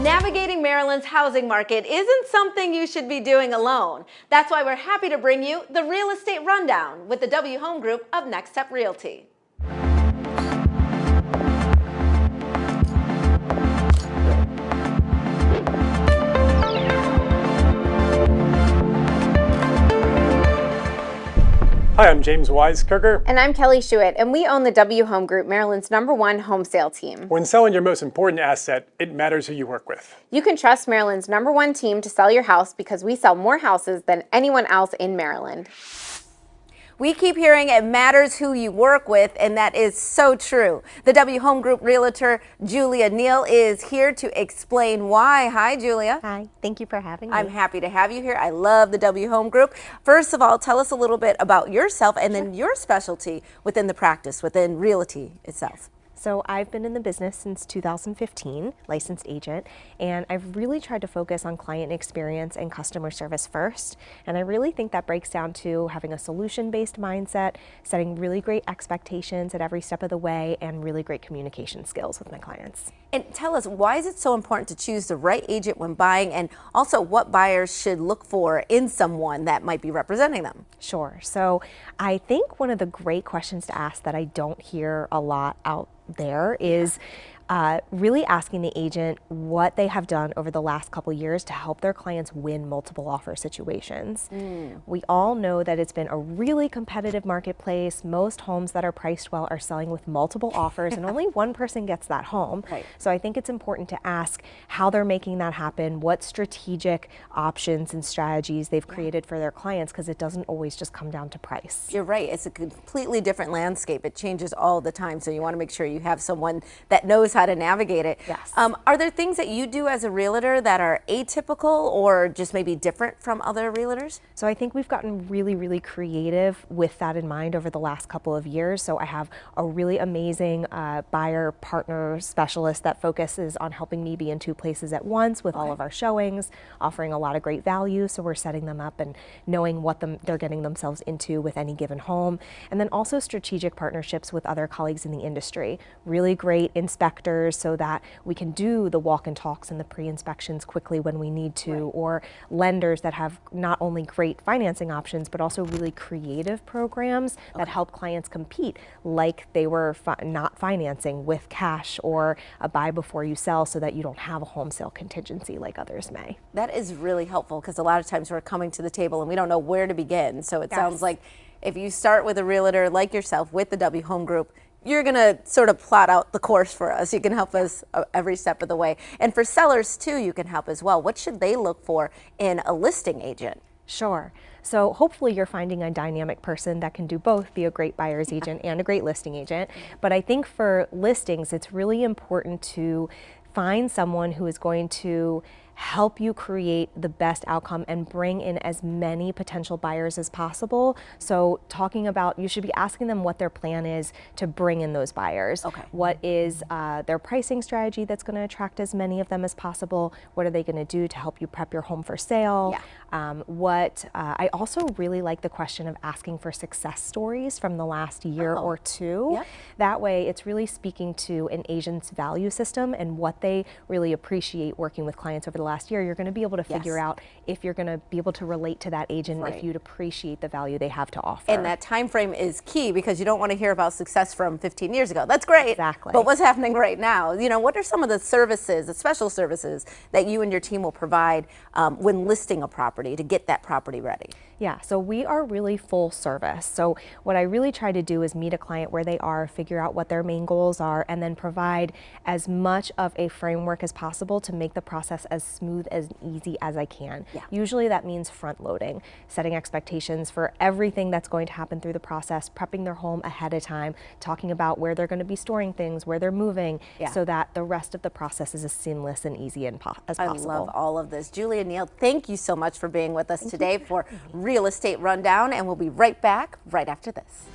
Navigating Maryland's housing market isn't something you should be doing alone. That's why we're happy to bring you the Real Estate Rundown with the W Home Group of Next Step Realty. Hi, I'm James Weiskircher. And I'm Kelly Schuett, and we own the W Home Group, Maryland's #1 home sale team. When selling your most important asset, it matters who you work with. You can trust Maryland's #1 team to sell your house because we sell more houses than anyone else in Maryland. We keep hearing it matters who you work with, and that is so true. The W Home Group Realtor, Julia Neal, is here to explain why. Hi, Julia. Hi, thank you for having me. I'm happy to have you here. I love the W Home Group. First of all, tell us a little bit about yourself and then your specialty within the practice, within realty itself. So I've been in the business since 2015, licensed agent, and I've really tried to focus on client experience and customer service first. And I really think that breaks down to having a solution-based mindset, setting really great expectations at every step of the way, and really great communication skills with my clients. And tell us, why is it so important to choose the right agent when buying, and also what buyers should look for in someone that might be representing them? Sure. So I think one of the great questions to ask that I don't hear a lot out there is really asking the agent what they have done over the last couple years to help their clients win multiple offer situations. We all know that it's been a really competitive marketplace. Most homes that are priced well are selling with multiple offers and only one person gets that home. Right. So I think it's important to ask how they're making that happen, what strategic options and strategies they've created for their clients, because it doesn't always just come down to price. You're right. It's a completely different landscape. It changes all the time. So you want to make sure you have someone that knows how to navigate it. Yes. Are there things that you do as a realtor that are atypical or just maybe different from other realtors? So I think we've gotten really creative with that in mind over the last couple of years. So I have a really amazing buyer partner specialist that focuses on helping me be in 2 places at once with all of our showings, offering a lot of great value. So we're setting them up and knowing what they're getting themselves into with any given home. And then also strategic partnerships with other colleagues in the industry. Really great inspectors so that we can do the walk and talks and the pre-inspections quickly when we need to, or lenders that have not only great financing options but also really creative programs that help clients compete, like they were not financing with cash or a buy before you sell, so that you don't have a home sale contingency like others may. That is really helpful, because a lot of times we're coming to the table and we don't know where to begin. So it sounds like if you start with a realtor like yourself with the W Home Group, you're going to sort of plot out the course for us. You can help us every step of the way. And for sellers too, you can help as well. What should they look for in a listing agent? Sure. So hopefully you're finding a dynamic person that can do both, be a great buyer's agent and a great listing agent. But I think for listings, it's really important to find someone who is going to help you create the best outcome and bring in as many potential buyers as possible. So talking about, you should be asking them what their plan is to bring in those buyers. Okay. What is their pricing strategy that's going to attract as many of them as possible? What are they going to do to help you prep your home for sale? I also really like the question of asking for success stories from the last year or two. Yep. That way it's really speaking to an agent's value system and what they really appreciate working with clients over the last year. You're going to be able to figure out if you're going to be able to relate to that agent, if you'd appreciate the value they have to offer. And that time frame is key, because you don't want to hear about success from 15 years ago. That's great. Exactly. But what's happening right now? You know, what are some of the services, the special services that you and your team will provide when listing a property to get that property ready? Yeah, so we are really full service. So what I really try to do is meet a client where they are, figure out what their main goals are, and then provide as much of a framework as possible to make the process as smooth as easy as I can. Yeah. Usually that means front loading, setting expectations for everything that's going to happen through the process, prepping their home ahead of time, talking about where they're going to be storing things, where they're moving, so that the rest of the process is as seamless and easy as possible. I love all of this. Julia Neal, thank you so much for being with us today for Real Estate Rundown, and we'll be right back right after this.